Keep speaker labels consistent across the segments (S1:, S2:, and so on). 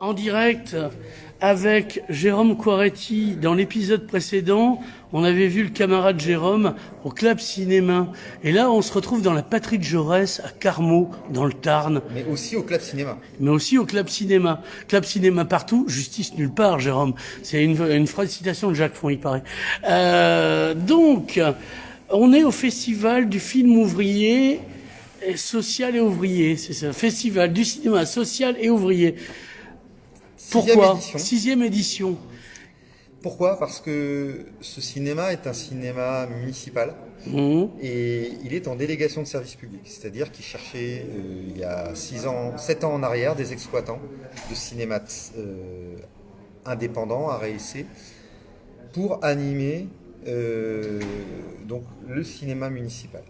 S1: En direct avec Jérôme Quaretti. Dans l'épisode précédent, on avait vu le camarade Jérôme au Club Cinéma. Et là, on se retrouve dans la patrie de Jaurès, à Carmaux, dans le Tarn.
S2: Mais aussi au Club Cinéma.
S1: Mais aussi au Club Cinéma. Club Cinéma partout, justice nulle part, Jérôme. C'est une citation de Jacques Font, il paraît. Donc, on est au festival du film ouvrier, social et ouvrier. C'est ça, festival du cinéma social et ouvrier. Pourquoi ? Sixième édition.
S2: Pourquoi ? Parce que ce cinéma est un cinéma municipal et il est en délégation de service public. C'est-à-dire qu'il cherchait, il y a 7 ans en arrière, des exploitants de cinéma indépendants, AREC, pour animer donc, le cinéma municipal.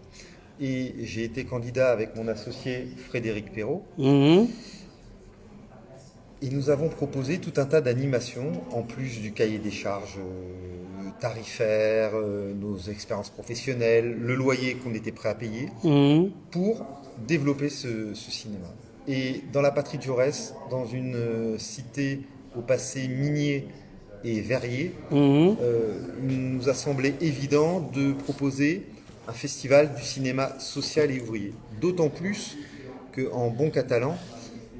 S2: Et j'ai été candidat avec mon associé Frédéric Perrault. Et nous avons proposé tout un tas d'animations, en plus du cahier des charges tarifaires, nos expériences professionnelles, le loyer qu'on était prêt à payer, pour développer ce cinéma. Et dans la patrie de Jaurès, dans une cité au passé minier et verrier, il nous a semblé évident de proposer un festival du cinéma social et ouvrier. D'autant plus qu'en bon catalan,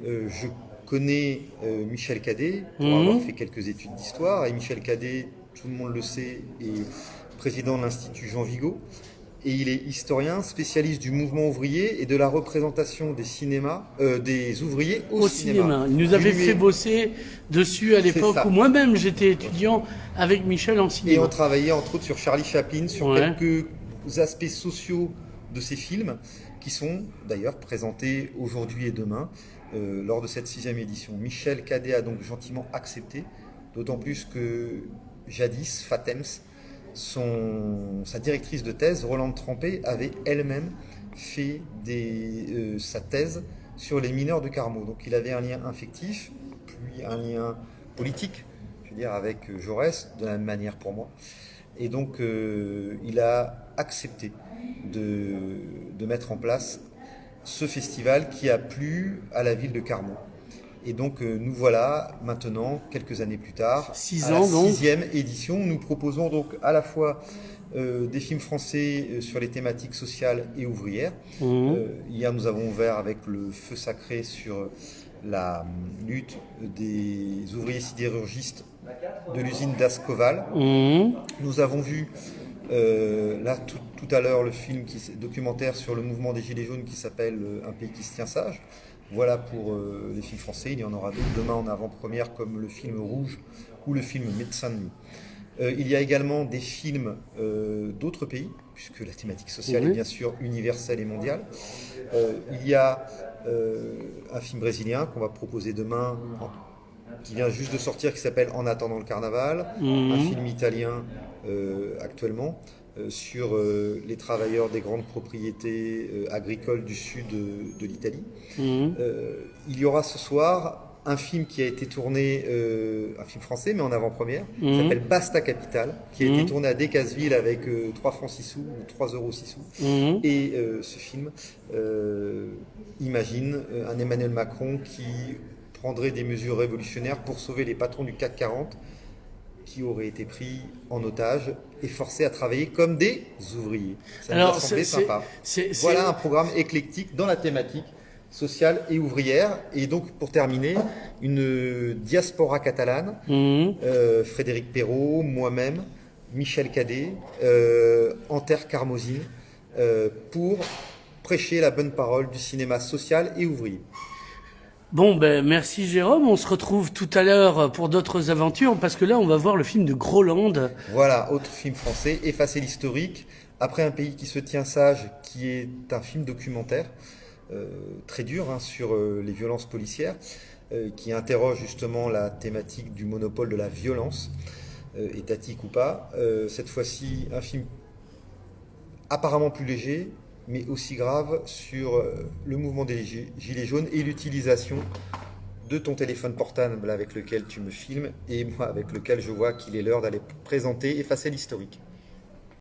S2: je connais Michel Cadet pour avoir fait quelques études d'histoire, et Michel Cadet, tout le monde le sait, est président de l'Institut Jean Vigo, et il est historien, spécialiste du mouvement ouvrier et de la représentation des des ouvriers au cinéma.
S1: Il nous avait fait bosser dessus à l'époque où moi-même j'étais étudiant avec Michel en cinéma.
S2: Et on travaillait entre autres sur Charlie Chaplin, sur quelques aspects sociaux de ces films, qui sont d'ailleurs présentés aujourd'hui et demain lors de cette 6e édition. Michel Cadet a donc gentiment accepté, d'autant plus que jadis, Fatems, sa directrice de thèse, Rolande Trempé, avait elle-même fait sa thèse sur les mineurs de Carmaux. Donc il avait un lien affectif, puis un lien politique, je veux dire, avec Jaurès, de la même manière pour moi. Et donc il a accepté de mettre en place ce festival qui a plu à la ville de Carmaux. Et donc nous voilà maintenant, quelques années plus tard, à la 6e édition. Nous proposons donc à la fois des films français sur les thématiques sociales et ouvrières. Hier nous avons ouvert avec le Feu Sacré sur la lutte des ouvriers sidérurgistes de l'usine d'Ascoval. Nous avons vu là tout à l'heure le film documentaire sur le mouvement des Gilets jaunes qui s'appelle Un pays qui se tient sage. Voilà pour les films français. Il y en aura d'autres demain en avant-première comme le film Rouge ou le film Médecin de nuit. Il y a également des films d'autres pays, puisque la thématique sociale est bien sûr universelle et mondiale. Il y a un film brésilien qu'on va proposer demain, qui vient juste de sortir, qui s'appelle En attendant le carnaval. Un film italien actuellement sur les travailleurs des grandes propriétés agricoles du sud de l'Italie. Il y aura ce soir un film qui a été tourné, un film français mais en avant-première, qui s'appelle Basta Capital, qui a été tourné à Decazeville avec 3 francs 6 sous ou 3 euros 6 sous. Et ce film imagine un Emmanuel Macron qui prendrait des mesures révolutionnaires pour sauver les patrons du CAC 40 qui auraient été pris en otage et forcés à travailler comme des ouvriers. Ça nous a semblé sympa. Voilà un programme éclectique dans la thématique sociale et ouvrière. Et donc, pour terminer, une diaspora catalane, Frédéric Perrault, moi-même, Michel Cadet, Anter Carmozine, pour prêcher la bonne parole du cinéma social et ouvrier.
S1: Bon, merci Jérôme. On se retrouve tout à l'heure pour d'autres aventures, parce que là, on va voir le film de Groland.
S2: Voilà, autre film français, Effacer l'historique, après Un pays qui se tient sage, qui est un film documentaire très dur sur les violences policières, qui interroge justement la thématique du monopole de la violence, étatique ou pas. Cette fois-ci, un film apparemment plus léger, mais aussi grave sur le mouvement des Gilets jaunes et l'utilisation de ton téléphone portable avec lequel tu me filmes et moi avec lequel je vois qu'il est l'heure d'aller présenter Effacer l'historique.